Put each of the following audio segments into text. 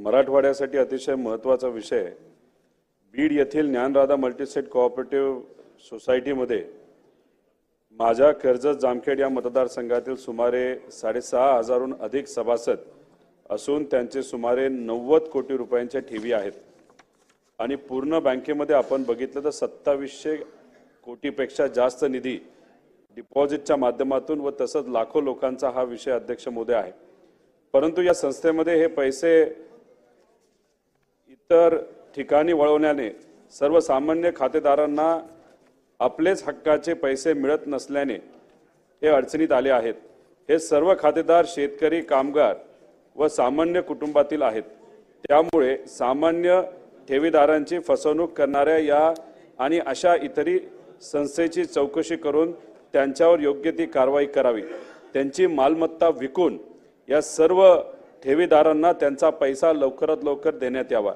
मराठवाड्यासाठी अतिशय महत्त्वाचा विषय बीड येथील ज्ञानराधा मल्टीस्टेट कोऑपरेटिव्ह सोसायटीमध्ये माझ्या कर्जत जामखेड या मतदारसंघातील सुमारे 6,500हून अधिक सभासद असून त्यांचे सुमारे 90 कोटी रुपयांच्या ठेवी आहेत आणि पूर्ण बँकेमध्ये आपण बघितलं तर 2700 कोटीपेक्षा जास्त निधी डिपॉझिटच्या माध्यमातून व तसंच लाखो लोकांचा हा विषय अध्यक्ष महोदय आहे। परंतु या संस्थेमध्ये हे पैसे इतर ठिकाणी वळवण्याने सर्वसामान्य खातेदारांना आपलेच हक्काचे पैसे मिळत नसल्याने हे अडचणीत आले आहेत। हे सर्व खातेदार शेतकरी, कामगार व सामान्य कुटुंबातील आहेत। त्यामुळे सामान्य ठेवीदारांची फसवणूक करणाऱ्या या आणि अशा इतरी संस्थेची चौकशी करून त्यांच्यावर योग्य ती कारवाई करावी। त्यांची मालमत्ता विकून या सर्व ठेवीदारांना त्यांचा पैसा लवकरात लवकर देण्यात यावा।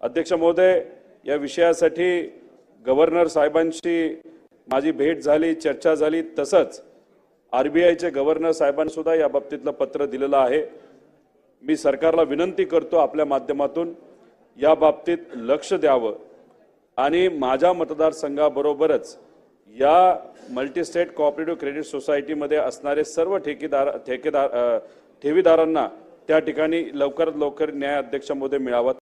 अध्यक्ष महोदय, या विषयासाठी गव्हर्नर साहेबांशी माझी भेट झाली, चर्चा झाली। तसंच आरबीआयचे गव्हर्नर साहेबांनी सुद्धा या बाबतीतलं पत्र दिलेलं आहे। मी सरकारला विनंती करतो आपल्या माध्यमातून या बाबतीत लक्ष द्यावं आणि माझ्या मतदारसंघाबरोबरच या मल्टीस्टेट कोऑपरेटिव्ह क्रेडिट सोसायटीमध्ये असणारे सर्व ठेवीदारांना त्या ठिकाणी लवकरात लवकर न्याय अध्यक्ष महोदय मिळावा।